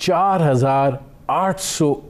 4,800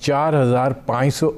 4,500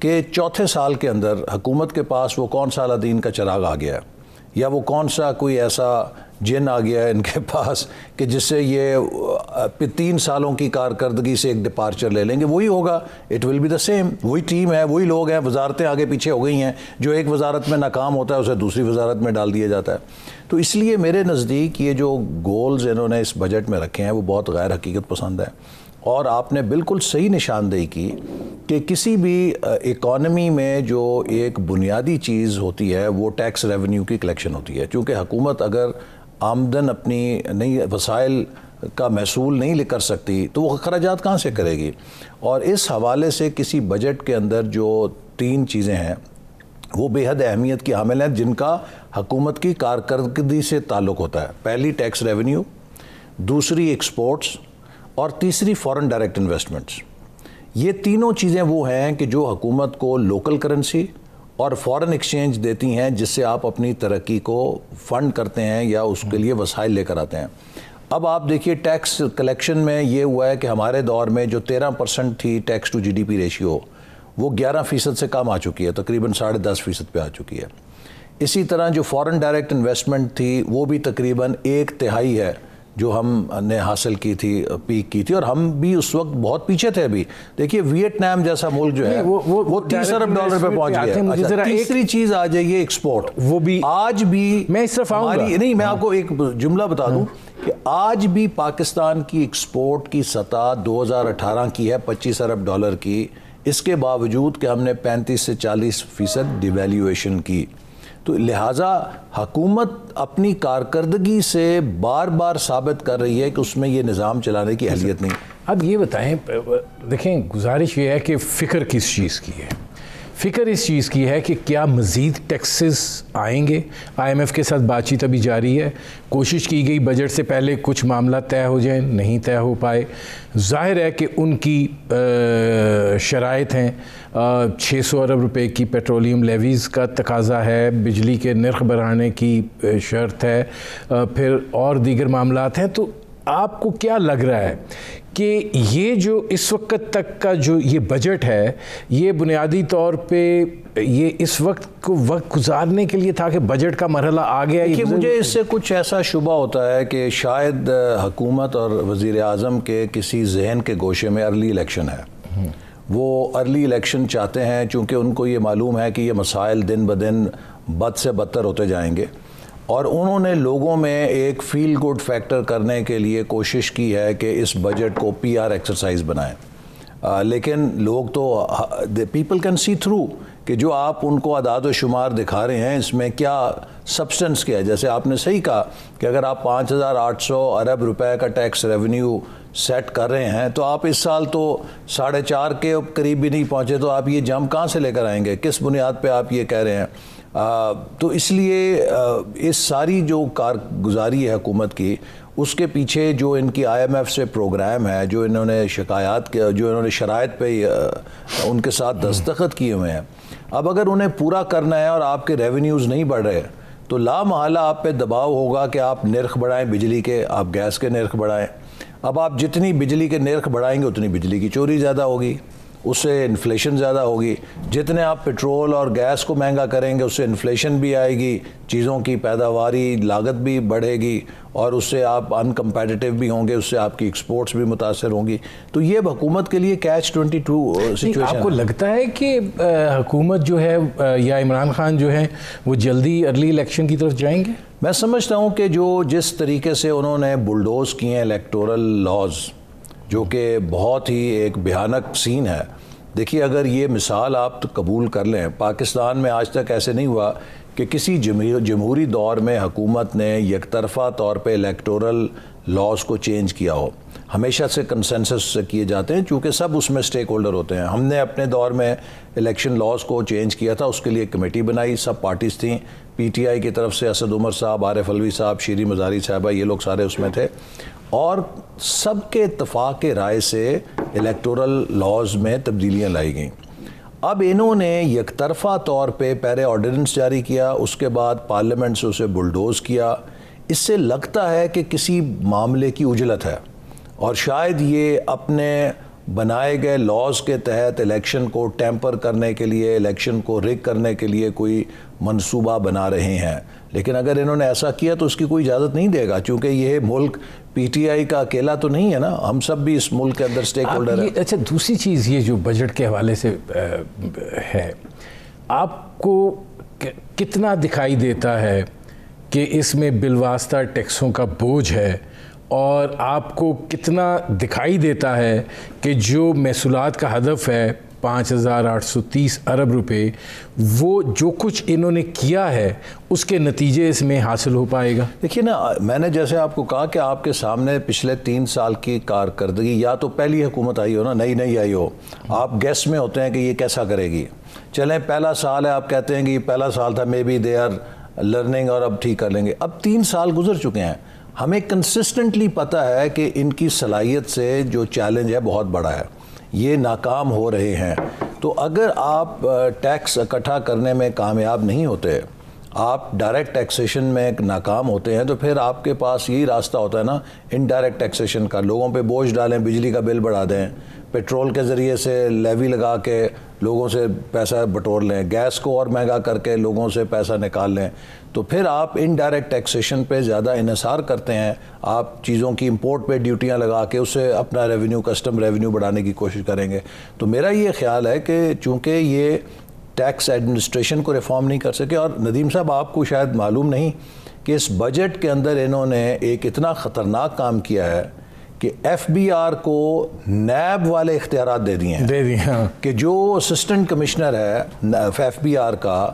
کہ چوتھے سال کے اندر حکومت کے پاس وہ کون سا الدین کا چراغ آ گیا ہے، یا وہ کون سا کوئی ایسا جن آ گیا ہے ان کے پاس کہ جس سے یہ 3 سالوں کی کارکردگی سے ایک ڈپارچر لے لیں گے. وہی ہوگا، it will be the same. وہی ٹیم ہے، وہی لوگ ہیں، وزارتیں آگے پیچھے ہو گئی ہیں. جو ایک وزارت میں ناکام ہوتا ہے اسے دوسری وزارت میں ڈال دیا جاتا ہے. تو اس لیے میرے نزدیک یہ جو گولز انہوں نے اس بجٹ میں رکھے ہیں وہ بہت غیر حقیقت پسند ہے. اور آپ نے بالکل صحیح نشاندہی کی کہ کسی بھی اکانومی میں جو ایک بنیادی چیز ہوتی ہے وہ ٹیکس ریونیو کی کلیکشن ہوتی ہے. چونکہ حکومت اگر آمدن اپنی نئی وسائل کا محصول نہیں کر سکتی تو وہ اخراجات کہاں سے کرے گی. اور اس حوالے سے کسی بجٹ کے اندر جو 3 چیزیں ہیں وہ بے حد اہمیت کی حامل ہیں جن کا حکومت کی کارکردگی سے تعلق ہوتا ہے. پہلی ٹیکس ریونیو، دوسری ایکسپورٹس، اور تیسری فورن ڈائریکٹ انویسٹمنٹس. یہ تینوں چیزیں وہ ہیں کہ جو حکومت کو لوکل کرنسی اور فورن ایکسچینج دیتی ہیں جس سے آپ اپنی ترقی کو فنڈ کرتے ہیں یا اس کے لیے وسائل لے کر آتے ہیں. اب آپ دیکھیے ٹیکس کلیکشن میں یہ ہوا ہے کہ ہمارے دور میں جو 13% تھی tax to G D P ratio وہ 11% سے کم آ چکی ہے، تقریباً 10.5% پہ آ چکی ہے. اسی طرح جو فورن ڈائریکٹ انویسٹمنٹ تھی وہ بھی تقریباً 1/3 ہے جو ہم نے حاصل کی تھی، پیک کی تھی. اور ہم بھی اس وقت بہت پیچھے تھے. ابھی دیکھیے ویتنام جیسا ملک جو ہے وہ $30 ارب پہ پہنچ گیا. تیسری چیز آ جائیے ایکسپورٹ. وہ بھی آج بھی میں اس طرف آؤں گا. نہیں، میں آپ کو ایک جملہ بتا دوں کہ آج بھی پاکستان کی ایکسپورٹ کی سطح 2018 کی ہے $25 ارب کی، اس کے باوجود کہ ہم نے 35 سے 40% ڈیویلیویشن کی. تو لہٰذا حکومت اپنی کارکردگی سے بار بار ثابت کر رہی ہے کہ اس میں یہ نظام چلانے کی اہلیت نہیں. اب یہ بتائیں، دیکھیں گزارش یہ ہے کہ فکر کس چیز کی ہے؟ فکر اس چیز کی ہے کہ کیا مزید ٹیکسز آئیں گے. آئی ایم ایف کے ساتھ بات چیت ابھی جاری ہے. کوشش کی گئی بجٹ سے پہلے کچھ معاملہ طے ہو جائیں، نہیں طے ہو پائے. ظاہر ہے کہ ان کی شرائط ہیں. 600 ارب روپے کی پیٹرولیم لیویز کا تقاضا ہے، بجلی کے نرخ بڑھانے کی شرط ہے، پھر اور دیگر معاملات ہیں. تو آپ کو کیا لگ رہا ہے کہ یہ جو اس وقت تک کا جو یہ بجٹ ہے یہ بنیادی طور پہ یہ اس وقت کو وقت گزارنے کے لیے تھا کہ بجٹ کا مرحلہ آ گیا؟ کہ مجھے اس سے کچھ ایسا شبہ ہوتا ہے کہ شاید حکومت اور وزیر اعظم کے کسی ذہن کے گوشے میں ارلی الیکشن ہے. وہ ارلی الیکشن چاہتے ہیں چونکہ ان کو یہ معلوم ہے کہ یہ مسائل دن بدن بد سے بدتر ہوتے جائیں گے. اور انہوں نے لوگوں میں ایک فیل گڈ فیکٹر کرنے کے لیے کوشش کی ہے کہ اس بجٹ کو پی آر ایکسرسائز بنائیں. لیکن لوگ تو پیپل کین سی تھرو کہ جو آپ ان کو اعداد و شمار دکھا رہے ہیں اس میں کیا سبسٹنس کیا ہے. جیسے آپ نے صحیح کہا کہ اگر آپ 5,800 ارب روپے کا ٹیکس ریونیو سیٹ کر رہے ہیں تو آپ اس سال تو 4.5 کے قریب بھی نہیں پہنچے، تو آپ یہ جمپ کہاں سے لے کر آئیں گے؟ کس بنیاد پہ آپ یہ کہہ رہے ہیں؟ تو اس لیے اس ساری جو کارگزاری ہے حکومت کی اس کے پیچھے جو ان کی آئی ایم ایف سے پروگرام ہے، جو انہوں نے شکایات جو انہوں نے شرائط پہ ان کے ساتھ دستخط کیے ہوئے ہیں، اب اگر انہیں پورا کرنا ہے اور آپ کے ریونیوز نہیں بڑھ رہے تو لا محالہ آپ پہ دباؤ ہوگا کہ آپ نرخ بڑھائیں بجلی کے، آپ گیس کے نرخ بڑھائیں. اب آپ جتنی بجلی کے نرخ بڑھائیں گے اتنی بجلی کی چوری زیادہ ہوگی، اس سے انفلیشن زیادہ ہوگی. جتنے آپ پیٹرول اور گیس کو مہنگا کریں گے اس سے انفلیشن بھی آئے گی، چیزوں کی پیداواری لاگت بھی بڑھے گی اور اس سے آپ ان کمپیٹیٹیو بھی ہوں گے، اس سے آپ کی ایکسپورٹس بھی متاثر ہوں گی. تو یہ حکومت کے لیے کیچ 22 سچویشن. آپ کو لگتا ہے کہ حکومت جو ہے یا عمران خان جو ہیں وہ جلدی ارلی الیکشن کی طرف جائیں گے؟ میں سمجھتا ہوں کہ جس طریقے سے انہوں نے بلڈوز کیے ہیں الیکٹورل لاز، جو کہ بہت ہی ایک بھیانک سین ہے. دیکھیے اگر یہ مثال آپ قبول کر لیں، پاکستان میں آج تک ایسے نہیں ہوا کہ کسی جمہوری دور میں حکومت نے یک طرفہ طور پہ الیکٹورل لاز کو چینج کیا ہو. ہمیشہ سے کنسنسس سے کیے جاتے ہیں چونکہ سب اس میں سٹیک ہولڈر ہوتے ہیں. ہم نے اپنے دور میں الیکشن لاز کو چینج کیا تھا، اس کے لیے کمیٹی بنائی، سب پارٹیز تھیں. پی ٹی آئی کی طرف سے اسد عمر صاحب، عارف علوی صاحب، شیریں مزاری صاحبہ، یہ لوگ سارے اس میں تھے اور سب کے اتفاق کے رائے سے الیکٹورل لاز میں تبدیلیاں لائی گئیں. اب انہوں نے یک طرفہ طور پہ پہلے آرڈیننس جاری کیا، اس کے بعد پارلیمنٹ سے اسے بلڈوز کیا. اس سے لگتا ہے کہ کسی معاملے کی عجلت ہے اور شاید یہ اپنے بنائے گئے لاز کے تحت الیکشن کو ٹیمپر کرنے کے لیے, الیکشن کو ریگ کرنے کے لیے کوئی منصوبہ بنا رہے ہیں. لیکن اگر انہوں نے ایسا کیا تو اس کی کوئی اجازت نہیں دے گا, چونکہ یہ ملک پی ٹی آئی کا اکیلا تو نہیں ہے نا, ہم سب بھی اس ملک کے اندر سٹیک ہولڈر ہیں. اچھا, دوسری چیز یہ جو بجٹ کے حوالے سے ہے, آپ کو کتنا دکھائی دیتا ہے کہ اس میں بالواسطہ ٹیکسوں کا بوجھ ہے, اور آپ کو کتنا دکھائی دیتا ہے کہ جو محصولات کا ہدف ہے 5,830 ارب روپے, وہ جو کچھ انہوں نے کیا ہے اس کے نتیجے اس میں حاصل ہو پائے گا؟ دیکھیے نا, میں نے جیسے آپ کو کہا کہ آپ کے سامنے پچھلے 3 سال کی کارکردگی, یا تو پہلی حکومت آئی ہو نا, نئی آئی ہو, آپ گیس میں ہوتے ہیں کہ یہ کیسا کرے گی. چلیں پہلا سال ہے, آپ کہتے ہیں کہ یہ پہلا سال تھا, maybe they are learning اور اب ٹھیک کر لیں گے. اب 3 سال گزر چکے ہیں, ہمیں کنسسٹنٹلی پتہ ہے کہ ان کی صلاحیت سے جو چیلنج ہے بہت بڑا ہے, یہ ناکام ہو رہے ہیں. تو اگر آپ ٹیکس اکٹھا کرنے میں کامیاب نہیں ہوتے, آپ ڈائریکٹ ٹیکسیشن میں ناکام ہوتے ہیں, تو پھر آپ کے پاس یہی راستہ ہوتا ہے نا انڈائریکٹ ٹیکسیشن کا. لوگوں پہ بوجھ ڈالیں, بجلی کا بل بڑھا دیں, پیٹرول کے ذریعے سے لیوی لگا کے لوگوں سے پیسہ بٹور لیں, گیس کو اور مہنگا کر کے لوگوں سے پیسہ نکال لیں, تو پھر آپ انڈائریکٹ ٹیکسیشن پہ زیادہ انحصار کرتے ہیں. آپ چیزوں کی امپورٹ پہ ڈیوٹیاں لگا کے اس سے اپنا ریونیو, کسٹم ریونیو بڑھانے کی کوشش کریں گے. تو میرا یہ خیال ہے کہ چونکہ یہ ٹیکس ایڈمنسٹریشن کو ریفارم نہیں کر سکے, اور ندیم صاحب آپ کو شاید معلوم نہیں کہ اس بجٹ کے اندر انہوں نے ایک اتنا خطرناک کام کیا ہے کہ ایف بی آر کو نیب والے اختیارات دے دیے ہیں, کہ جو اسسٹنٹ کمشنر ہے ایف بی آر کا,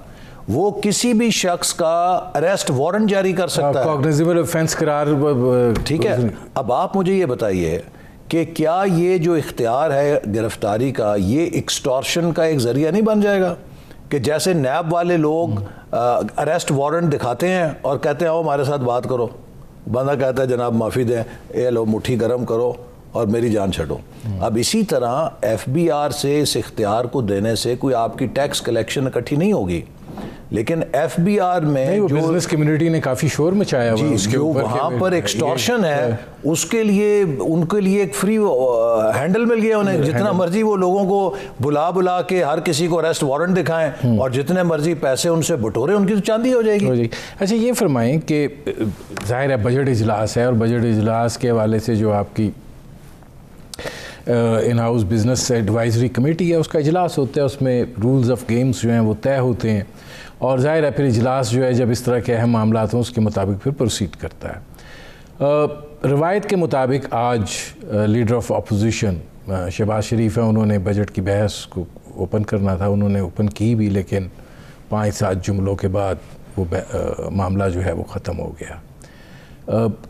وہ کسی بھی شخص کا اریسٹ وارنٹ جاری کر سکتا ہے, کاگنیزیبل آفینس قرار. ٹھیک ہے, اب آپ مجھے یہ بتائیے کہ کیا یہ جو اختیار ہے گرفتاری کا, یہ ایکسٹورشن کا ایک ذریعہ نہیں بن جائے گا؟ کہ جیسے نیب والے لوگ اریسٹ وارنٹ دکھاتے ہیں اور کہتے ہیں آؤ ہمارے ساتھ بات کرو, بندہ کہتا ہے جناب معافی دیں, اے لو مٹھی گرم کرو اور میری جان چھڑو. اب اسی طرح ایف بی آر سے اس اختیار کو دینے سے کوئی آپ کی ٹیکس کلیکشن اکٹھی نہیں ہوگی, لیکن ایف بی آر میں جو بزنس کمیونٹی نے کافی شور مچایا ہوا اس کے اوپر, وہاں پر ایکسٹورشن ہے, اس کے لیے ان کے لیے ایک فری ہینڈل مل گیا انہیں, جتنا مرضی وہ لوگوں کو بلا کے ہر کسی کو اریسٹ وارنٹ دکھائیں اور جتنے مرضی پیسے ان سے بٹورے, ان کی تو چاندی ہو جائے گی. اچھا یہ فرمائیں کہ ظاہر ہے بجٹ اجلاس ہے, اور بجٹ اجلاس کے حوالے سے جو آپ کی in house business advisory committee ہے اس کا اجلاس ہوتا ہے, اس میں رولز آف گیمز جو ہیں وہ طے ہوتے ہیں, اور ظاہر ہے پھر اجلاس جو ہے جب اس طرح کے اہم معاملات ہوں اس کے مطابق پھر پروسیڈ کرتا ہے. روایت کے مطابق آج لیڈر آف اپوزیشن شہباز شریف ہیں, انہوں نے بجٹ کی بحث کو اوپن کرنا تھا, انہوں نے اوپن کی بھی, لیکن 5-7 جملوں کے بعد وہ معاملہ جو ہے وہ ختم ہو گیا.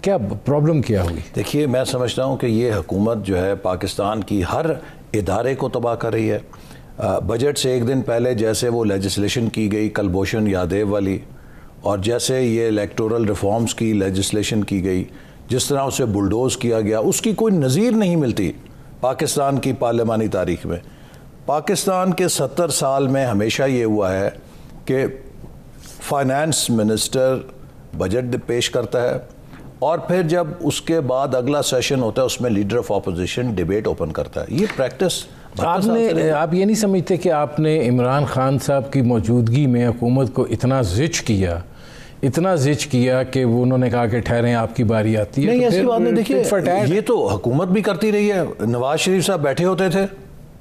کیا پرابلم کیا ہوئی؟ دیکھیے میں سمجھتا ہوں کہ یہ حکومت جو ہے پاکستان کی ہر ادارے کو تباہ کر رہی ہے. بجٹ سے ایک دن پہلے جیسے وہ لیجسلیشن کی گئی کلبھوشن یادیو والی, اور جیسے یہ الیکٹورل ریفارمز کی لیجسلیشن کی گئی, جس طرح اسے بلڈوز کیا گیا, اس کی کوئی نظیر نہیں ملتی پاکستان کی پارلیمانی تاریخ میں. پاکستان کے 70 سال میں ہمیشہ یہ ہوا ہے کہ فائنانس منسٹر بجٹ پیش کرتا ہے, اور پھر جب اس کے بعد اگلا سیشن ہوتا ہے اس میں leader of opposition debate open کرتا ہے. یہ پریکٹس آپ یہ نہیں سمجھتے کہ آپ نے عمران خان صاحب کی موجودگی میں حکومت کو اتنا زچ کیا کہ وہ انہوں نے کہا کہ ٹھہریں آپ کی باری آتی ہے؟ نہیں, ایسی بات نہیں. دیکھیے یہ تو حکومت بھی کرتی رہی ہے, نواز شریف صاحب بیٹھے ہوتے تھے,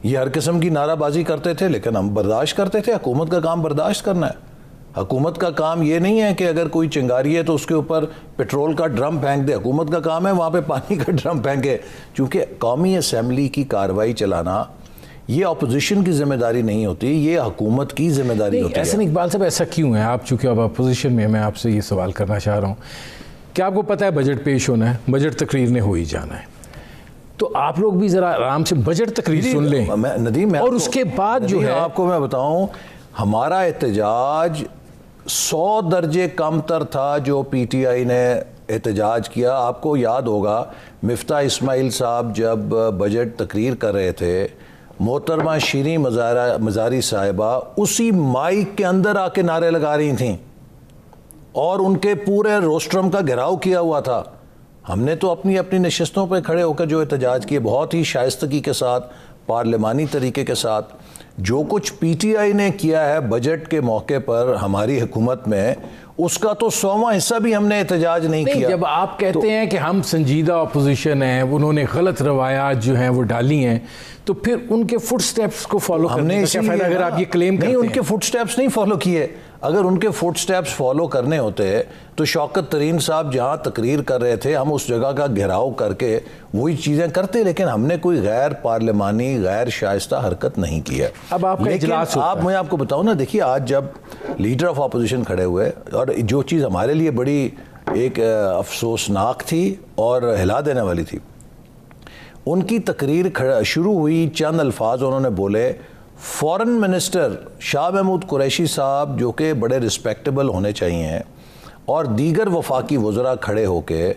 یہ ہر قسم کی نعرہ بازی کرتے تھے, لیکن ہم برداشت کرتے تھے. حکومت کا کام برداشت کرنا ہے. حکومت کا کام یہ نہیں ہے کہ اگر کوئی چنگاری ہے تو اس کے اوپر پیٹرول کا ڈرم پھینک دے. حکومت کا کام ہے وہاں پہ پانی کا ڈرم پھینکے, چونکہ قومی اسمبلی کی کارروائی چلانا یہ اپوزیشن کی ذمہ داری نہیں ہوتی, یہ حکومت کی ذمہ داری ہوتی ہے. احسن اقبال صاحب ایسا کیوں ہے؟ آپ چونکہ اب اپوزیشن میں آپ سے یہ سوال کرنا چاہ رہا ہوں کہ آپ کو پتہ ہے بجٹ پیش ہونا ہے, بجٹ تقریر نے ہو ہی جانا ہے, تو آپ لوگ بھی ذرا آرام سے بجٹ تقریر سن لیں. ندیم, اور اس کے بعد جو ہے آپ کو میں بتاؤں, ہمارا احتجاج 100 درجے کم تر تھا جو پی ٹی آئی نے احتجاج کیا. آپ کو یاد ہوگا مفتاح اسماعیل صاحب جب بجٹ تقریر کر رہے تھے, محترمہ شیریں مزاری صاحبہ اسی مائک کے اندر آ کے نعرے لگا رہی تھیں, اور ان کے پورے روسٹرم کا گھیراؤ کیا ہوا تھا. ہم نے تو اپنی اپنی نشستوں پہ کھڑے ہو کر جو احتجاج کیے بہت ہی شائستگی کے ساتھ, پارلیمانی طریقے کے ساتھ. جو کچھ پی ٹی آئی نے کیا ہے بجٹ کے موقع پر ہماری حکومت میں, اس کا تو 100واں حصہ بھی ہم نے احتجاج نہیں کیا. جب آپ کہتے ہیں کہ ہم سنجیدہ اپوزیشن ہیں, انہوں نے غلط روایات جو ہیں وہ ڈالی ہیں, تو پھر ان کے فٹ سٹیپس کو فالو کرنے کا کیا فائدہ اگر آپ یہ کلیم کرتے ہیں؟ نہیں, ان کے فٹ سٹیپس نہیں فالو کیے. اگر ان کے فٹ سٹیپس فالو کرنے ہوتے تو شوکت ترین صاحب جہاں تقریر کر رہے تھے ہم اس جگہ کا گھیراؤ کر کے وہی چیزیں کرتے, لیکن ہم نے کوئی غیر پارلیمانی غیر شائستہ حرکت نہیں کی ہے. اب آپ کا اجلاس ہوتا ہے, میں آپ کو بتاؤں نا, دیکھیے آج جب لیڈر آف اپوزیشن کھڑے ہوئے, اور جو چیز ہمارے لیے بڑی ایک افسوسناک تھی اور ہلا دینے والی تھی, ان کی تقریر شروع ہوئی, چند الفاظ انہوں نے بولے. فورن منسٹر شاہ محمود قریشی صاحب جو کہ بڑے رسپیکٹیبل ہونے چاہیے, اور دیگر وفاقی وزراء کھڑے ہو کے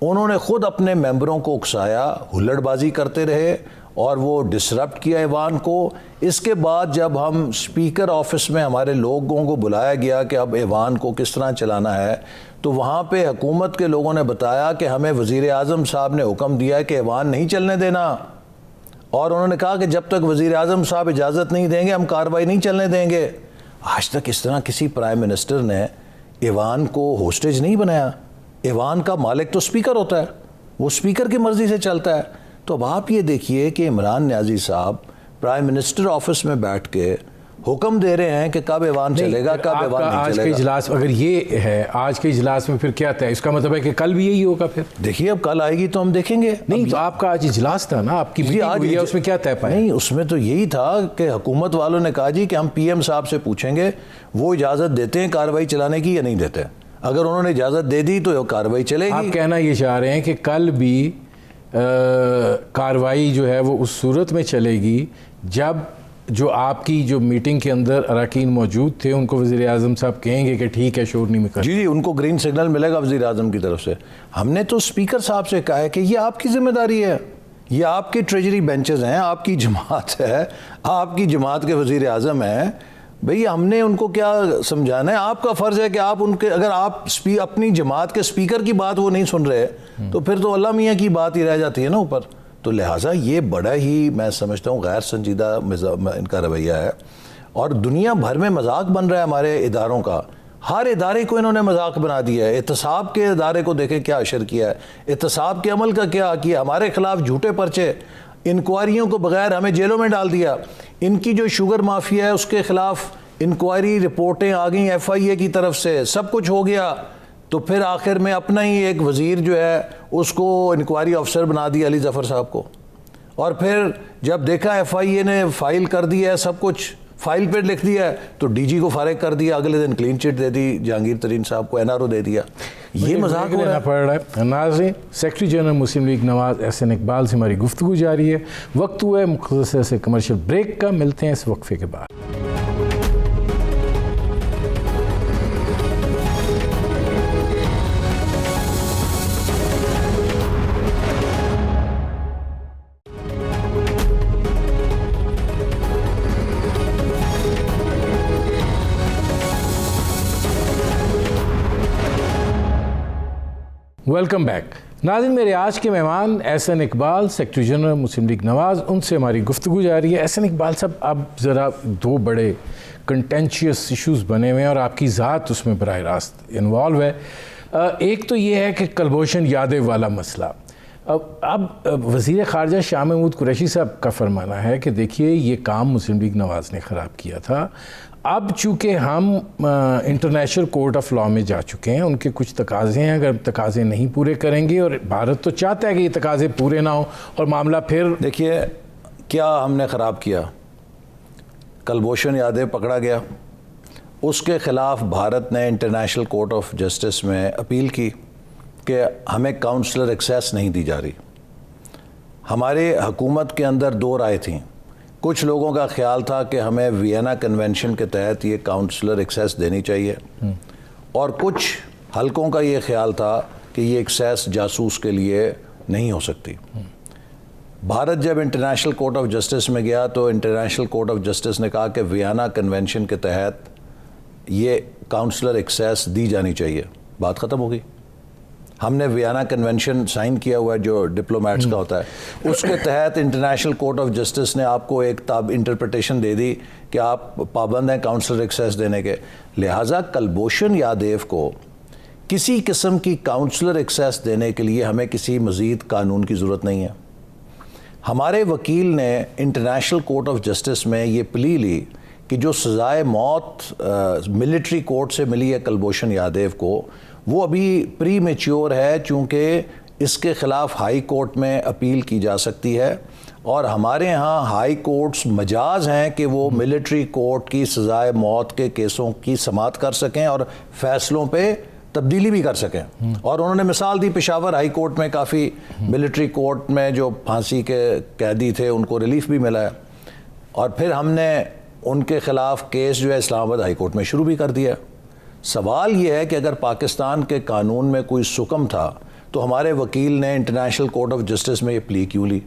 انہوں نے خود اپنے ممبروں کو اکسایا, ہلڑ بازی کرتے رہے اور وہ ڈسرپٹ کیا ایوان کو. اس کے بعد جب ہم اسپیکر آفس میں ہمارے لوگوں کو بلایا گیا کہ اب ایوان کو کس طرح چلانا ہے, تو وہاں پہ حکومت کے لوگوں نے بتایا کہ ہمیں وزیر اعظم صاحب نے حکم دیا ہے کہ ایوان نہیں چلنے دینا, اور انہوں نے کہا کہ جب تک وزیر اعظم صاحب اجازت نہیں دیں گے ہم کارروائی نہیں چلنے دیں گے. آج تک اس طرح کسی پرائم منسٹر نے ایوان کو ہوسٹیج نہیں بنایا. ایوان کا مالک تو اسپیکر ہوتا ہے, وہ اسپیکر کی مرضی سے چلتا ہے. تو اب آپ یہ دیکھیے کہ عمران نیازی صاحب پرائم منسٹر آفس میں بیٹھ کے حکم دے رہے ہیں کہ کب ایوان چلے گا, کب ایوان نہیں چلے گا. آج کا اجلاس اگر یہ ہے, آج کے اجلاس میں پھر کیا تھا, اس کا مطلب ہے کہ کل بھی یہی ہوگا. پھر دیکھیے اب کل آئے گی تو ہم دیکھیں گے. نہیں تو آپ کا آج اجلاس تھا نا, آپ کی میٹنگ ہوئی ہے, اس میں کیا طے پایا؟ نہیں, اس میں تو یہی تھا کہ حکومت والوں نے کہا جی کہ ہم پی ایم صاحب سے پوچھیں گے وہ اجازت دیتے ہیں کارروائی چلانے کی یا نہیں دیتے. اگر انہوں نے اجازت دے دی تو کارروائی چلے گی. آپ کہنا یہ چاہ رہے ہیں کہ کل بھی کارروائی جو ہے وہ اس صورت میں چلے گی جب جو آپ کی جو میٹنگ کے اندر اراکین موجود تھے ان کو وزیر اعظم صاحب کہیں گے کہ ٹھیک ہے شور نہیں مکر. جی ان کو گرین سگنل ملے گا وزیر اعظم کی طرف سے. ہم نے تو اسپیکر صاحب سے کہا ہے کہ یہ آپ کی ذمہ داری ہے, یہ آپ کے ٹریجری بینچز ہیں, آپ کی جماعت ہے, آپ کی جماعت کے وزیر اعظم ہیں. بھئی ہم نے ان کو کیا سمجھانا ہے؟ آپ کا فرض ہے کہ آپ ان کے, اگر آپ اپنی جماعت کے اسپیکر کی بات وہ نہیں سن رہے تو پھر تو اللہ میاں کی بات ہی رہ جاتی ہے نا اوپر. تو لہٰذا یہ بڑا ہی میں سمجھتا ہوں غیر سنجیدہ ان کا رویہ ہے, اور دنیا بھر میں مذاق بن رہا ہے ہمارے اداروں کا. ہر ادارے کو انہوں نے مذاق بنا دیا ہے. احتساب کے ادارے کو دیکھیں کیا اشر کیا ہے, احتساب کے عمل کا کیا کیا, ہمارے خلاف جھوٹے پرچے, انکوائریوں کو بغیر ہمیں جیلوں میں ڈال دیا. ان کی جو شوگر مافیا ہے اس کے خلاف انکوائری رپورٹیں آ گئیں ایف آئی اے کی طرف سے, سب کچھ ہو گیا. تو پھر آخر میں اپنا ہی ایک وزیر جو ہے اس کو انکوائری افسر بنا دیا علی ظفر صاحب کو, اور پھر جب دیکھا ایف آئی اے نے فائل کر دیا ہے, سب کچھ فائل پہ لکھ دیا ہے, تو ڈی جی کو فارغ کر دیا, اگلے دن کلین چٹ دے دی جہانگیر ترین صاحب کو, این آر او دے دیا. یہ مذاق ہو رہا ہے. ناظرین, سیکرٹری جنرل مسلم لیگ نواز احسن اقبال سے ہماری گفتگو جاری ہے. وقت ہوا ہے مختصر سے کمرشل بریک کا, ملتے ہیں اس وقفے کے بعد. Welcome back. ناظرین, میرے آج کے مہمان احسن اقبال, سیکرٹری جنرل مسلم لیگ نواز, ان سے ہماری گفتگو جاری ہے. احسن اقبال صاحب, اب ذرا دو بڑے کنٹینشیس ایشوز بنے ہوئے ہیں اور آپ کی ذات اس میں براہ راست انوالو ہے. ایک تو یہ ہے کہ کلبھوشن یادیو والا مسئلہ. اب وزیر خارجہ شاہ محمود قریشی صاحب کا فرمانا ہے کہ دیکھیے یہ کام مسلم لیگ نواز نے خراب کیا تھا. اب چونکہ ہم انٹرنیشنل کورٹ آف لاء میں جا چکے ہیں, ان کے کچھ تقاضے ہیں, اگر تقاضے نہیں پورے کریں گے, اور بھارت تو چاہتا ہے کہ یہ تقاضے پورے نہ ہوں اور معاملہ پھر. دیکھیے کیا ہم نے خراب کیا, کلبھوشن یادیو پکڑا گیا, اس کے خلاف بھارت نے انٹرنیشنل کورٹ آف جسٹس میں اپیل کی کہ ہمیں کاؤنسلر ایکسیس نہیں دی جا رہی. ہمارے حکومت کے اندر دو رائے تھیں. کچھ لوگوں کا خیال تھا کہ ہمیں وینا کنونشن کے تحت یہ کاؤنسلر ایکسیس دینی چاہیے, اور کچھ حلقوں کا یہ خیال تھا کہ یہ ایکسیس جاسوس کے لیے نہیں ہو سکتی. بھارت جب انٹرنیشنل کورٹ آف جسٹس میں گیا تو انٹرنیشنل کورٹ آف جسٹس نے کہا کہ وینا کنونشن کے تحت یہ کاؤنسلر ایکسیس دی جانی چاہیے. بات ختم ہو گئی. ہم نے ویانا کنونشن سائن کیا ہوا ہے جو ڈپلومیٹس کا ہوتا ہے، اس کے تحت انٹرنیشنل کورٹ آف جسٹس نے آپ کو ایک انٹرپریٹیشن دے دی کہ آپ پابند ہیں کاؤنسلر ایکسیس دینے کے، لہٰذا کلبھوشن یادیو کو کسی قسم کی کاؤنسلر ایکسیس دینے کے لیے ہمیں کسی مزید قانون کی ضرورت نہیں ہے۔ ہمارے وکیل نے انٹرنیشنل کورٹ آف جسٹس میں یہ پلی لی کہ جو سزائے موت ملٹری کورٹ سے ملی ہے کلبھوشن یادیو کو، وہ ابھی پری میچیور ہے، چونکہ اس کے خلاف ہائی کورٹ میں اپیل کی جا سکتی ہے، اور ہمارے ہاں ہائی کورٹس مجاز ہیں کہ وہ ملٹری کورٹ کی سزائے موت کے کیسوں کی سماعت کر سکیں اور فیصلوں پہ تبدیلی بھی کر سکیں۔ اور انہوں نے مثال دی پشاور ہائی کورٹ میں کافی ملٹری کورٹ میں جو پھانسی کے قیدی تھے ان کو ریلیف بھی ملا ہے، اور پھر ہم نے ان کے خلاف کیس جو ہے اسلام آباد ہائی کورٹ میں شروع بھی کر دیا۔ سوال یہ ہے کہ اگر پاکستان کے قانون میں کوئی سکم تھا تو ہمارے وکیل نے انٹرنیشنل کورٹ آف جسٹس میں یہ پلی کیوں لی؟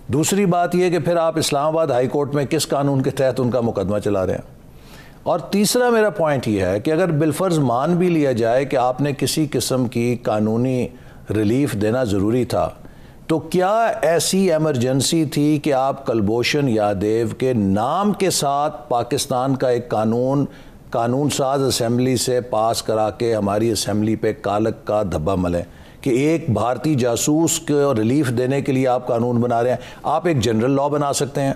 دوسری بات یہ کہ پھر آپ اسلام آباد ہائی کورٹ میں کس قانون کے تحت ان کا مقدمہ چلا رہے ہیں؟ اور تیسرا میرا پوائنٹ یہ ہے کہ اگر بالفرض مان بھی لیا جائے کہ آپ نے کسی قسم کی قانونی ریلیف دینا ضروری تھا، تو کیا ایسی ایمرجنسی تھی کہ آپ کلبھوشن یادیو کے نام کے ساتھ پاکستان کا ایک قانون ساز اسمبلی سے پاس کرا کے ہماری اسمبلی پہ کالک کا دھبا ملیں کہ ایک بھارتی جاسوس کو ریلیف دینے کے لیے آپ قانون بنا رہے ہیں؟ آپ ایک جنرل لا بنا سکتے ہیں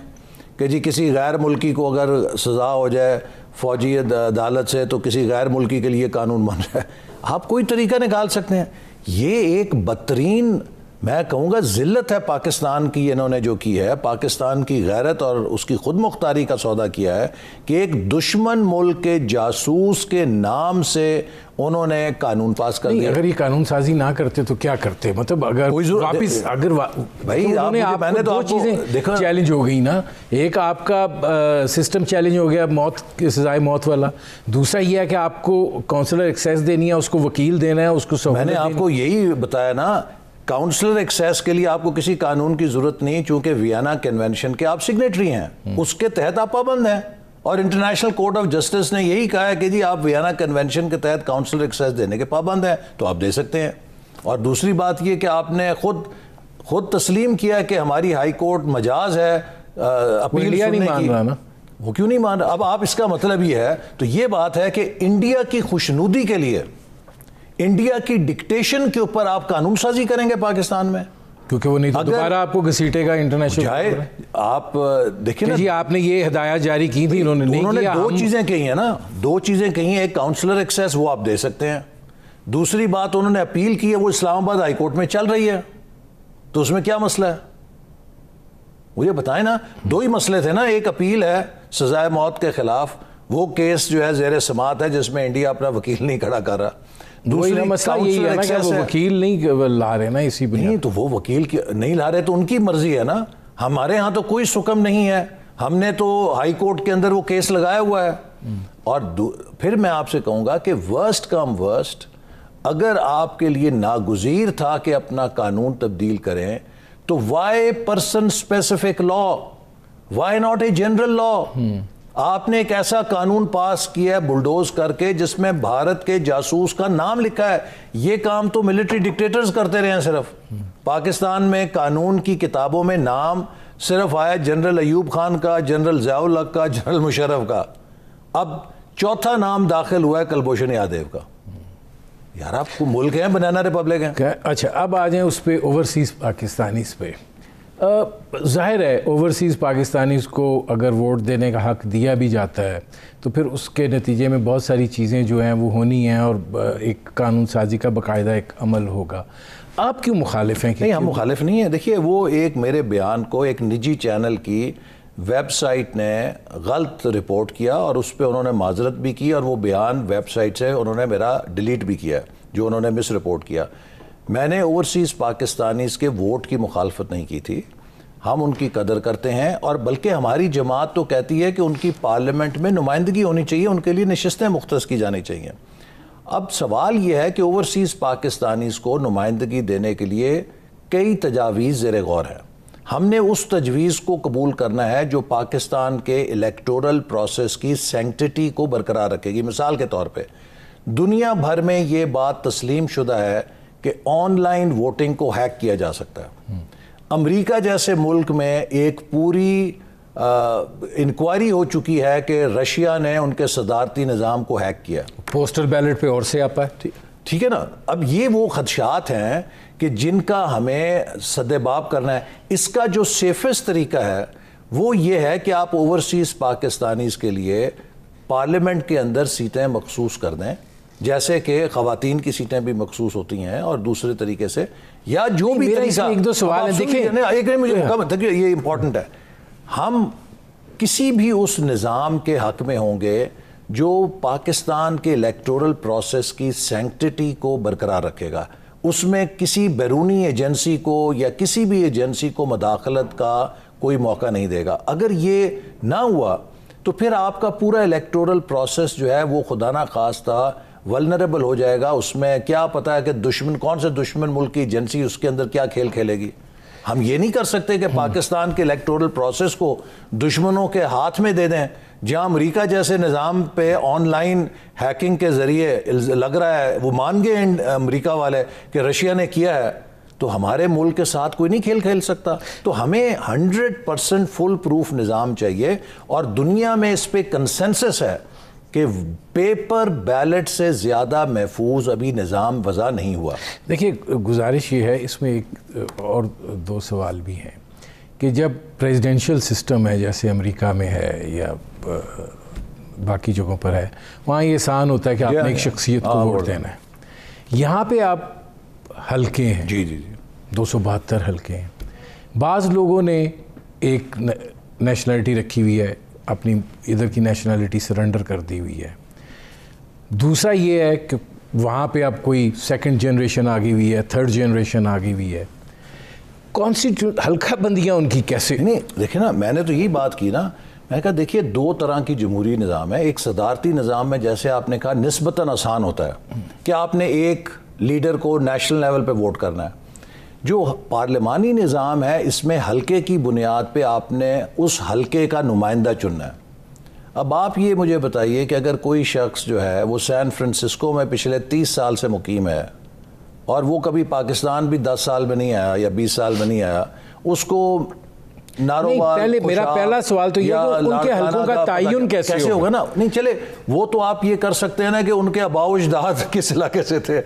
کہ جی کسی غیر ملکی کو اگر سزا ہو جائے فوجی عدالت سے تو کسی غیر ملکی کے لیے قانون بن رہا ہے، آپ کوئی طریقہ نکال سکتے ہیں۔ یہ ایک بدترین میں کہوں گا ذلت ہے پاکستان کی، انہوں نے جو کی ہے، پاکستان کی غیرت اور اس کی خود مختاری کا سودا کیا ہے کہ ایک دشمن ملک کے جاسوس کے نام سے انہوں نے قانون پاس کر دیا۔ اگر یہ قانون سازی نہ کرتے تو کیا کرتے؟ مطلب اگر واپس بھائی میں نے تو دو چیزیں چیلنج ہو گئی نا، ایک آپ کا سسٹم چیلنج ہو گیا موت سزائے موت والا، دوسرا یہ ہے کہ آپ کو کاؤنسلر ایکسیس دینی ہے، اس کو وکیل دینا ہے، اس کو میں نے آپ کو یہی بتایا نا، کاؤنسلر ایکسیس کے لیے آپ کو کسی قانون کی ضرورت نہیں، چونکہ ویانا کنونشن کے آپ سگنیٹری ہیں، اس کے تحت آپ پابند ہیں، اور انٹرنیشنل کورٹ آف جسٹس نے یہی کہا ہے کہ جی آپ ویانا کنونشن کے تحت کاؤنسلر ایکسیس دینے کے پابند ہیں، تو آپ دے سکتے ہیں۔ اور دوسری بات یہ کہ آپ نے خود تسلیم کیا کہ ہماری ہائی کورٹ مجاز ہے اپیل سننے کی، وہ کیوں نہیں مان رہا؟ اب آپ اس کا مطلب یہ ہے، تو یہ بات ہے کہ انڈیا کی خوشنودی کے لیے، انڈیا کی ڈکٹیشن کے اوپر آپ قانون سازی کریں گے پاکستان میں؟ کیونکہ وہ نہیں تو دوبارہ آپ کو گھسیٹے گا انٹرنیشنل۔ آپ دیکھیں جی آپ نے یہ ہدایات جاری کی تھی، انہوں نے دو چیزیں کہی ہیں نا، دو چیزیں کہی ہیں، ایک کاؤنسلر ایکسیس وہ آپ دے سکتے ہیں، دوسری بات انہوں نے اپیل کی ہے وہ اسلام آباد ہائی کورٹ میں چل رہی ہے، تو اس میں کیا مسئلہ ہے؟ مجھے بتائیں نا، دو ہی مسئلے تھے نا، ایک اپیل ہے سزائے موت کے خلاف، وہ کیس جو ہے زیر سماعت ہے جس میں انڈیا اپنا وکیل نہیں کھڑا کر رہا، دوسری مسئلہ یہ ہے نا کہ وہ وکیل نہیں لا رہے نا، اسی بنیاد نہیں، تو وہ وکیل نہیں لا رہے تو ان کی مرضی ہے نا، ہمارے ہاں تو کوئی سکم نہیں ہے، ہم نے تو ہائی کورٹ کے اندر وہ کیس لگایا ہوا ہے۔ اور پھر میں آپ سے کہوں گا کہ ورسٹ کم ورسٹ، اگر آپ کے لیے ناگزیر تھا کہ اپنا قانون تبدیل کریں تو why person specific law, why not a general law? آپ نے ایک ایسا قانون پاس کیا ہے بلڈوز کر کے جس میں بھارت کے جاسوس کا نام لکھا ہے، یہ کام تو ملٹری ڈکٹیٹرز کرتے رہے ہیں۔ صرف پاکستان میں قانون کی کتابوں میں نام صرف آیا جنرل ایوب خان کا، جنرل ضیاء الحق کا، جنرل مشرف کا، اب چوتھا نام داخل ہوا ہے کلبھوشن یادیو کا۔ یار آپ کو ملک ہیں بنانا ریپبلک ہیں۔ اچھا اب آ جائیں اس پہ اوورسیز پاکستانیز پہ۔ ظاہر ہے اوورسیز پاکستانیز کو اگر ووٹ دینے کا حق دیا بھی جاتا ہے تو پھر اس کے نتیجے میں بہت ساری چیزیں جو ہیں وہ ہونی ہیں، اور ایک قانون سازی کا باقاعدہ ایک عمل ہوگا۔ آپ کیوں مخالف ہیں؟ نہیں، ہم مخالف نہیں ہیں۔ دیکھیے وہ ایک میرے بیان کو ایک نجی چینل کی ویب سائٹ نے غلط رپورٹ کیا، اور اس پہ انہوں نے معذرت بھی کی، اور وہ بیان ویب سائٹ سے انہوں نے میرا ڈیلیٹ بھی کیا جو انہوں نے مس رپورٹ کیا۔ میں نے اوورسیز پاکستانیز کے ووٹ کی مخالفت نہیں کی تھی، ہم ان کی قدر کرتے ہیں، اور بلکہ ہماری جماعت تو کہتی ہے کہ ان کی پارلیمنٹ میں نمائندگی ہونی چاہیے، ان کے لیے نشستیں مختص کی جانی چاہیے۔ اب سوال یہ ہے کہ اوورسیز پاکستانیز کو نمائندگی دینے کے لیے کئی تجاویز زیر غور ہیں، ہم نے اس تجویز کو قبول کرنا ہے جو پاکستان کے الیکٹورل پروسیس کی سینکٹیٹی کو برقرار رکھے گی۔ مثال کے طور پہ دنیا بھر میں یہ بات تسلیم شدہ ہے کہ آن لائن ووٹنگ کو ہیک کیا جا سکتا ہے. امریکہ جیسے ملک میں ایک پوری انکوائری ہو چکی ہے کہ رشیا نے ان کے صدارتی نظام کو ہیک کیا. پوسٹل بیلٹ پہ اور سے آپ ہے. ٹھیک ہے نا. اب یہ وہ خدشات ہیں کہ جن کا ہمیں سدباب کرنا ہے. اس کا جو سیفسٹ طریقہ ہے وہ یہ ہے کہ آپ اوورسیز پاکستانیز کے لیے پارلیمنٹ کے اندر سیٹیں مخصوص کر دیں, جیسے کہ خواتین کی سیٹیں بھی مخصوص ہوتی ہیں اور دوسرے طریقے سے, یا جو بھی طریقہ. ایک دو سوال ہیں, دیکھیں یہ امپورٹنٹ ہے. ہم کسی بھی اس نظام کے حق میں ہوں گے جو پاکستان کے الیکٹورل پروسیس کی سینکٹیٹی کو برقرار رکھے گا. اس میں کسی بیرونی ایجنسی کو یا کسی بھی ایجنسی کو مداخلت کا کوئی موقع نہیں دے گا. اگر یہ نہ ہوا تو پھر آپ کا پورا الیکٹورل پروسیس جو ہے وہ خدا نہ خواستہ ولنریبل ہو جائے گا. اس میں کیا پتہ ہے کہ دشمن کون سے دشمن ملک کی ایجنسی اس کے اندر کیا کھیل کھیلے گی. ہم یہ نہیں کر سکتے کہ پاکستان کے الیکٹورل پروسیس کو دشمنوں کے ہاتھ میں دے دیں. جہاں امریکہ جیسے نظام پہ آن لائن ہیکنگ کے ذریعے لگ رہا ہے, وہ مان گئے امریکہ والے کہ رشیا نے کیا ہے, تو ہمارے ملک کے ساتھ کوئی نہیں کھیل کھیل سکتا. تو ہمیں 100% فل پروف نظام چاہیے, اور دنیا میں اس پہ کنسنسس ہے کہ پیپر بیلٹ سے زیادہ محفوظ ابھی نظام وضع نہیں ہوا. دیکھیے گزارش یہ ہے, اس میں ایک اور دو سوال بھی ہیں کہ جب پریزیڈنشل سسٹم ہے جیسے امریکہ میں ہے یا باقی جگہوں پر ہے, وہاں یہ آسان ہوتا ہے کہ آپ نے ایک شخصیت کو ووٹ دینا ہے. یہاں پہ آپ حلقے ہیں, جی جی جی 272 حلقے ہیں. بعض لوگوں نے ایک نیشنلٹی رکھی ہوئی ہے, اپنی ادھر کی نیشنلٹی سرنڈر کر دی ہوئی ہے. دوسرا یہ ہے کہ وہاں پہ اب کوئی سیکنڈ جنریشن آ گئی ہوئی ہے, تھرڈ جنریشن آ گئی ہوئی ہے. حلقہ بندیاں ان کی کیسے؟ نہیں دیکھیں نا, میں نے تو یہی بات کی نا, میں کہا دیکھیے دو طرح کی جمہوری نظام ہے. ایک صدارتی نظام میں جیسے آپ نے کہا نسبتاً آسان ہوتا ہے کہ آپ نے ایک لیڈر کو نیشنل لیول پہ ووٹ کرنا ہے. جو پارلیمانی نظام ہے اس میں حلقے کی بنیاد پہ آپ نے اس حلقے کا نمائندہ چننا ہے. اب آپ یہ مجھے بتائیے کہ اگر کوئی شخص جو ہے وہ سین فرانسسکو میں پچھلے 30 سال سے مقیم ہے اور وہ کبھی پاکستان بھی 10 سال میں نہیں آیا یا 20 سال میں نہیں آیا, اس کو میرا پہلا سوال تو یہ کہ ان کے حلقوں کا تعین کیسے ہوگا نا. نہیں چلے, وہ تو آپ یہ کر سکتے ہیں نا کہ ان کے آباء و اجداد کس علاقے سے تھے,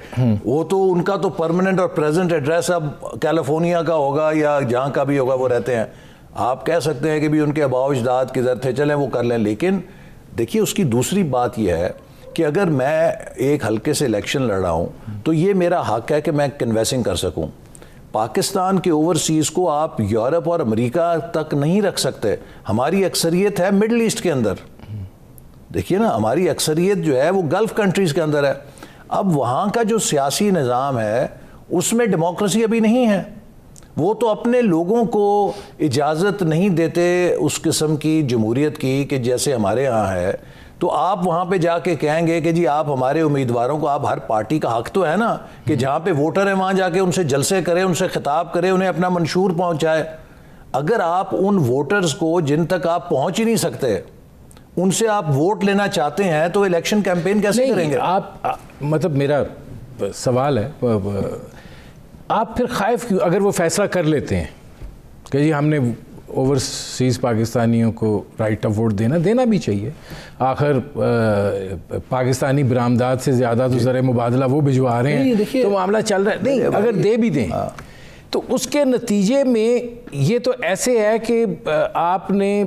وہ تو ان کا تو پرماننٹ اور پریزنٹ ایڈریس اب کیلیفورنیا کا ہوگا یا جہاں کا بھی ہوگا وہ رہتے ہیں. آپ کہہ سکتے ہیں کہ بھی ان کے آباء و اجداد کدھر تھے, چلیں وہ کر لیں. لیکن دیکھیے اس کی دوسری بات یہ ہے کہ اگر میں ایک حلقے سے الیکشن لڑ رہا ہوں تو یہ میرا حق ہے کہ میں کنویسنگ کر سکوں. پاکستان کے اوورسیز کو آپ یورپ اور امریکہ تک نہیں رکھ سکتے. ہماری اکثریت ہے مڈل ایسٹ کے اندر, دیکھیے نا ہماری اکثریت جو ہے وہ گلف کنٹریز کے اندر ہے. اب وہاں کا جو سیاسی نظام ہے اس میں ڈیموکریسی ابھی نہیں ہے. وہ تو اپنے لوگوں کو اجازت نہیں دیتے اس قسم کی جمہوریت کی کہ جیسے ہمارے ہاں ہے. تو آپ وہاں پہ جا کے کہیں گے کہ جی آپ ہمارے امیدواروں کو, آپ ہر پارٹی کا حق تو ہے نا کہ جہاں پہ ووٹر ہیں وہاں جا کے ان سے جلسے کریں, ان سے خطاب کریں, انہیں اپنا منشور پہنچائے. اگر آپ ان ووٹرز کو جن تک آپ پہنچ ہی نہیں سکتے ان سے آپ ووٹ لینا چاہتے ہیں تو الیکشن کیمپین کیسے کریں گے؟ آپ مطلب میرا سوال ہے, آپ پھر خائف کیوں اگر وہ فیصلہ کر لیتے ہیں کہ جی ہم نے اوورسیز پاکستانیوں کو رائٹ آف ووٹ دینا بھی چاہیے, آخر پاکستانی برآمدات سے زیادہ تو زر مبادلہ وہ بھجوا رہے ہیں تو معاملہ چل رہا ہے. نہیں اگر دے بھی دیں تو اس کے نتیجے میں یہ تو ایسے ہے کہ آپ نے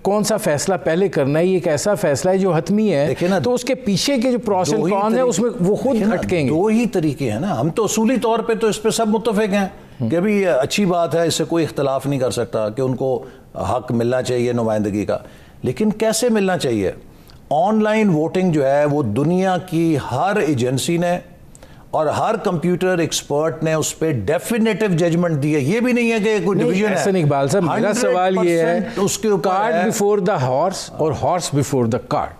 کون سا فیصلہ پہلے کرنا ہے, یہ ایک ایسا فیصلہ ہے جو حتمی ہے, تو اس کے پیچھے کے جو پروس اینڈ کون ہے اس میں وہ خود اٹکیں گے. دو ہی طریقے ہیں نا. ہم تو اصولی طور پہ تو اس پہ سب متفق ہیں کہ ابھی اچھی بات ہے, اس سے کوئی اختلاف نہیں کر سکتا کہ ان کو حق ملنا چاہیے نمائندگی کا. لیکن کیسے ملنا چاہیے؟ آن لائن ووٹنگ جو ہے وہ دنیا کی ہر ایجنسی نے اور ہر کمپیوٹر ایکسپرٹ نے اس پہ ڈیفینیٹو ججمنٹ دی ہے. یہ بھی نہیں ہے کہ کوئی ڈویژن ہے. احسن اقبال صاحب میرا سوال یہ ہے, اس کے کارڈ بیفور دا ہارس اور ہارس بیفور دا کارڈ.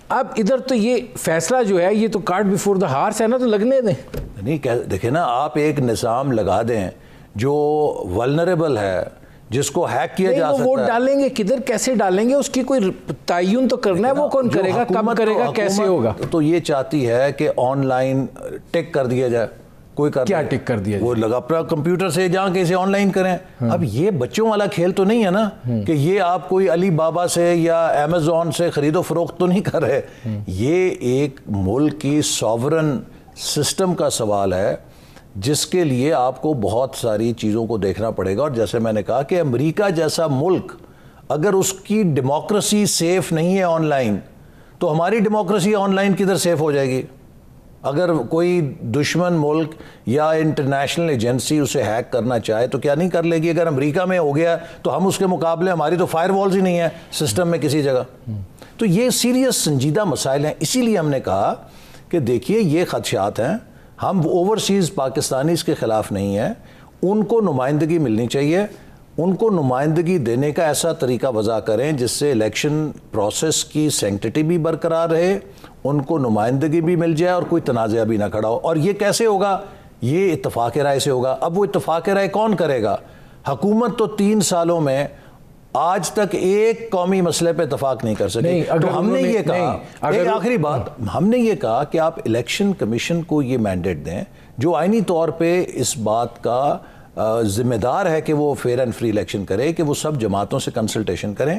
اب ادھر تو یہ فیصلہ جو ہے یہ تو کارڈ بیفور دا ہارس ہے نا, تو لگنے دیں. نہیں دیکھیں نا, آپ ایک نظام لگا دیں جو ولنریبل ہے, جس کو ہیک کیا جا سکتا ہے. ووٹ ڈالیں گے کدھر, کیسے ڈالیں گے, اس کی کوئی تعین تو کرنا ہے. وہ کون کرے گا, کب کرے گا, کیسے ہوگا؟ تو یہ چاہتی ہے کہ آن لائن ٹک کر دیا جائے, کوئی کر کیا ٹک کر دیا وہ لگا اپنا کمپیوٹر سے جہاں کہ اسے آن لائن کریں. اب یہ بچوں والا کھیل تو نہیں ہے نا کہ یہ آپ کوئی علی بابا سے یا امیزون سے خرید و فروخت تو نہیں کر رہے. یہ ایک ملک کی ساورن سسٹم کا سوال ہے جس کے لیے آپ کو بہت ساری چیزوں کو دیکھنا پڑے گا. اور جیسے میں نے کہا کہ امریکہ جیسا ملک اگر اس کی ڈیموکریسی سیف نہیں ہے آن لائن تو ہماری ڈیموکریسی آن لائن کدھر سیف ہو جائے گی؟ اگر کوئی دشمن ملک یا انٹرنیشنل ایجنسی اسے ہیک کرنا چاہے تو کیا نہیں کر لے گی؟ اگر امریکہ میں ہو گیا تو ہم اس کے مقابلے ہماری تو فائر والز ہی نہیں ہے سسٹم میں کسی جگہ. تو یہ سیریس سنجیدہ مسائل ہیں. اسی لیے ہم نے کہا کہ دیکھیے یہ خدشات ہیں, ہم اوورسیز پاکستانیز کے خلاف نہیں ہیں, ان کو نمائندگی ملنی چاہیے, ان کو نمائندگی دینے کا ایسا طریقہ وضع کریں جس سے الیکشن پروسیس کی سینکٹیٹی بھی برقرار رہے, ان کو نمائندگی بھی مل جائے اور کوئی تنازعہ بھی نہ کھڑا ہو. اور یہ کیسے ہوگا؟ یہ اتفاق رائے سے ہوگا. اب وہ اتفاق رائے کون کرے گا؟ حکومت تو 3 سالوں میں آج تک ایک قومی مسئلے پہ اتفاق نہیں کر سکے. تو ہم نے یہ کہا, ایک آخری بات, ہم نے یہ کہا کہ آپ الیکشن کمیشن کو یہ مینڈیٹ دیں جو آئینی طور پہ اس بات کا ذمہ دار ہے کہ وہ فیئر اینڈ فری الیکشن کرے, کہ وہ سب جماعتوں سے کنسلٹیشن کریں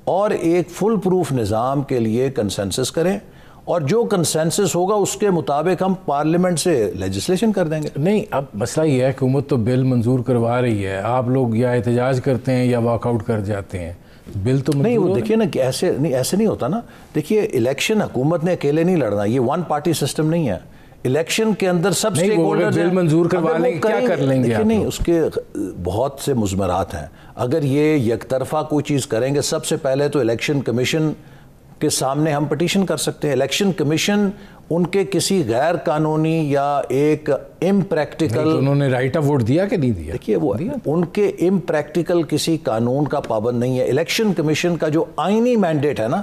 اور ایک فل پروف نظام کے لیے کنسنسس کریں, اور جو کنسنسس ہوگا اس کے مطابق ہم پارلیمنٹ سے لیجسلیشن کر دیں گے. نہیں, اب مسئلہ یہ ہے حکومت تو بل منظور کروا رہی ہے, آپ لوگ یا احتجاج کرتے ہیں یا واک آؤٹ کر جاتے ہیں, بل تو نہیں. وہ دیکھیے نا کہ ایسے نہیں ہوتا نا. دیکھیے الیکشن حکومت نے اکیلے نہیں لڑنا, یہ ون پارٹی سسٹم نہیں ہے. الیکشن کے اندر سب اسٹیک ہولڈرز بل منظور کروا لیں کیا کر لیں گے؟ نہیں, اس کے بہت سے مضمرات ہیں. اگر یہ یک طرفہ کوئی چیز کریں گے, سب سے پہلے تو الیکشن کمیشن کے سامنے ہم پٹیشن کر سکتے ہیں. الیکشن کمیشن ان کے کسی غیر قانونی یا ایک امپریکٹیکل, انہوں نے رائٹ آف ووٹ دیا کہ نہیں دیا؟ دیکھیے وہ ان کے امپریکٹیکل کسی قانون کا پابند نہیں ہے. الیکشن کمیشن کا جو آئینی مینڈیٹ ہے نا,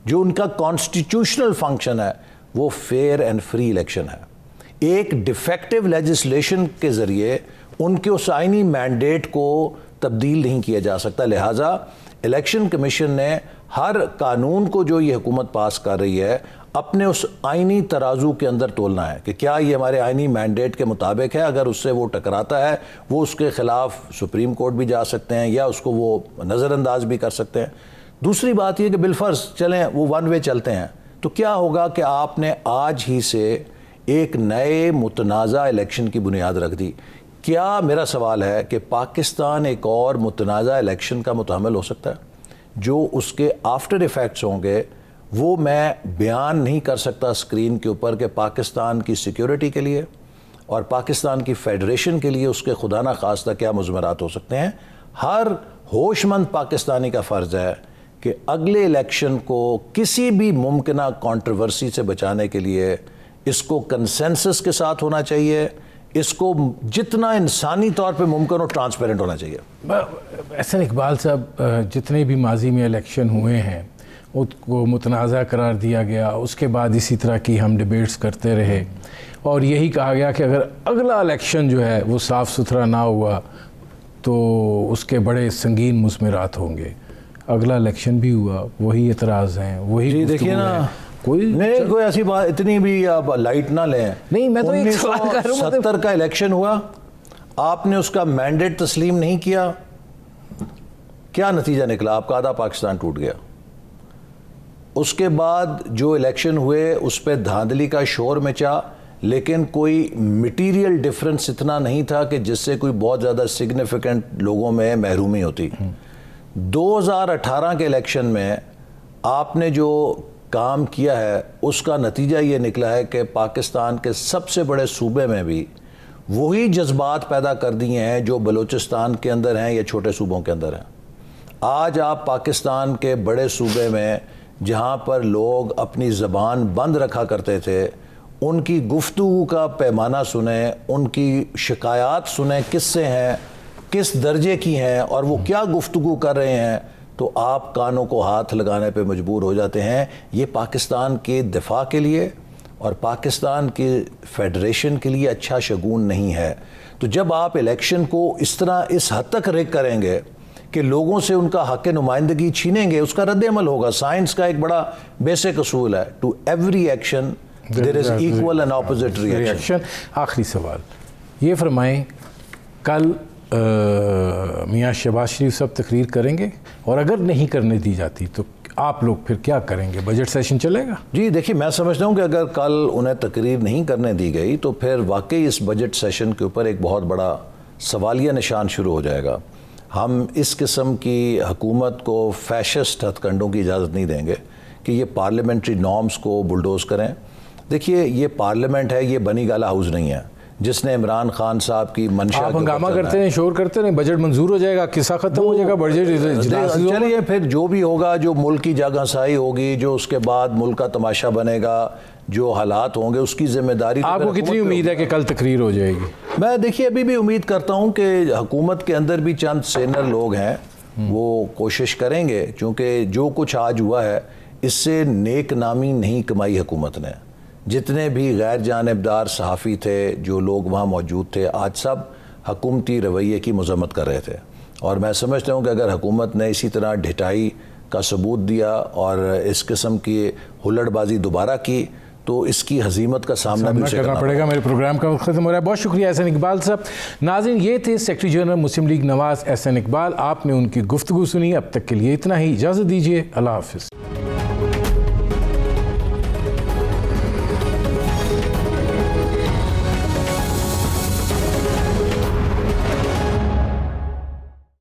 جو ان کا کانسٹیٹیوشنل فنکشن ہے, وہ فیئر اینڈ فری الیکشن ہے. ایک ڈیفیکٹو لیجسلیشن کے ذریعے ان کے اس آئینی مینڈیٹ کو تبدیل نہیں کیا جا سکتا. لہٰذا الیکشن کمیشن نے ہر قانون کو جو یہ حکومت پاس کر رہی ہے اپنے اس آئینی ترازو کے اندر تولنا ہے کہ کیا یہ ہمارے آئینی مینڈیٹ کے مطابق ہے. اگر اس سے وہ ٹکراتا ہے, وہ اس کے خلاف سپریم کورٹ بھی جا سکتے ہیں یا اس کو وہ نظر انداز بھی کر سکتے ہیں. دوسری بات یہ کہ بالفرض چلیں وہ ون وے چلتے ہیں, تو کیا ہوگا کہ آپ نے آج ہی سے ایک نئے متنازع الیکشن کی بنیاد رکھ دی. کیا میرا سوال ہے کہ پاکستان ایک اور متنازع الیکشن کا متحمل ہو سکتا ہے؟ جو اس کے آفٹر ایفیکٹس ہوں گے وہ میں بیان نہیں کر سکتا اسکرین کے اوپر کہ پاکستان کی سیکیورٹی کے لیے اور پاکستان کی فیڈریشن کے لیے اس کے خدا نہ خواستہ کیا مضمرات ہو سکتے ہیں. ہر ہوش مند پاکستانی کا فرض ہے کہ اگلے الیکشن کو کسی بھی ممکنہ کنٹروورسی سے بچانے کے لیے اس کو کنسنسس کے ساتھ ہونا چاہیے, اس کو جتنا انسانی طور پہ ممکن ہو ٹرانسپیرنٹ ہونا چاہیے. احسن اقبال صاحب, جتنے بھی ماضی میں الیکشن ہوئے ہیں اس کو متنازع قرار دیا گیا, اس کے بعد اسی طرح کی ہم ڈیبیٹس کرتے رہے اور یہی کہا گیا کہ اگر اگلا الیکشن جو ہے وہ صاف ستھرا نہ ہوا تو اس کے بڑے سنگین مضمرات ہوں گے. اگلا الیکشن بھی ہوا, وہی اعتراض ہیں, وہی دیکھیے نا, کوئی ایسی بات اتنی بھی آپ لائٹ نہ لیں. نہیں, میں تو ایک سوال کر رہا ہوں, 1970 کا الیکشن ہوا, آپ نے اس کا مینڈیٹ تسلیم نہیں کیا, کیا نتیجہ نکلا؟ آپ کا آدھا پاکستان ٹوٹ گیا. اس کے بعد جو الیکشن ہوئے اس پہ دھاندلی کا شور مچا, لیکن کوئی میٹیریل ڈیفرنس اتنا نہیں تھا کہ جس سے کوئی بہت زیادہ سگنیفیکنٹ لوگوں میں محرومی ہوتی. 2018 کے الیکشن میں آپ نے جو کام کیا ہے اس کا نتیجہ یہ نکلا ہے کہ پاکستان کے سب سے بڑے صوبے میں بھی وہی جذبات پیدا کر دیے ہیں جو بلوچستان کے اندر ہیں یا چھوٹے صوبوں کے اندر ہیں. آج آپ پاکستان کے بڑے صوبے میں جہاں پر لوگ اپنی زبان بند رکھا کرتے تھے, ان کی گفتگو کا پیمانہ سنیں, ان کی شکایات سنیں کس سے ہیں, کس درجے کی ہیں اور وہ کیا گفتگو کر رہے ہیں, تو آپ کانوں کو ہاتھ لگانے پہ مجبور ہو جاتے ہیں. یہ پاکستان کے دفاع کے لیے اور پاکستان کی فیڈریشن کے لیے اچھا شگون نہیں ہے. تو جب آپ الیکشن کو اس طرح اس حد تک ریگ کریں گے کہ لوگوں سے ان کا حق نمائندگی چھینیں گے, اس کا رد عمل ہوگا. سائنس کا ایک بڑا بیسک اصول ہے, to every action there is equal and opposite reaction. آخری سوال یہ فرمائیں, کل میاں شہباز شریف صاحب تقریر کریں گے, اور اگر نہیں کرنے دی جاتی تو آپ لوگ پھر کیا کریں گے؟ بجٹ سیشن چلے گا؟ جی دیکھیے, میں سمجھتا ہوں کہ اگر کل انہیں تقریر نہیں کرنے دی گئی تو پھر واقعی اس بجٹ سیشن کے اوپر ایک بہت بڑا سوالیہ نشان شروع ہو جائے گا. ہم اس قسم کی حکومت کو فیشسٹ ہتھ کنڈوں کی اجازت نہیں دیں گے کہ یہ پارلیمنٹری نارمز کو بلڈوز کریں. دیکھیے یہ پارلیمنٹ ہے, یہ بنی گالا ہاؤس نہیں ہے جس نے عمران خان صاحب کی منشا. آپ ہنگامہ کرتے ہیں, شور کرتے ہیں, بجٹ منظور ہو جائے گا, قصہ ختم ہو جائے گا, بجٹ چلیے پھر جو بھی ہوگا, جو ملک کی جگہ سائی ہوگی, جو اس کے بعد ملک کا تماشا بنے گا, جو حالات ہوں گے اس کی ذمہ داری. آپ کو کتنی امید ہے کہ کل تقریر ہو جائے گی؟ میں دیکھیے ابھی بھی امید کرتا ہوں کہ حکومت کے اندر بھی چند سینئر لوگ ہیں, وہ کوشش کریں گے, چونکہ جو کچھ آج ہوا ہے اس سے نیک نامی نہیں کمائی حکومت نے. جتنے بھی غیر جانبدار صحافی تھے, جو لوگ وہاں موجود تھے, آج سب حکومتی رویے کی مذمت کر رہے تھے. اور میں سمجھتا ہوں کہ اگر حکومت نے اسی طرح ڈھٹائی کا ثبوت دیا اور اس قسم کی ہلڑ بازی دوبارہ کی تو اس کی ہزیمت کا سامنا بھی کرنا پڑے گا. میرے پروگرام کا وقت ختم ہو رہا ہے. بہت شکریہ احسن اقبال صاحب. ناظرین, یہ تھے سیکرٹری جنرل مسلم لیگ نواز احسن اقبال. آپ نے ان کی گفتگو سنی. اب تک کے لیے اتنا ہی, اجازت دیجیے. اللہ حافظ.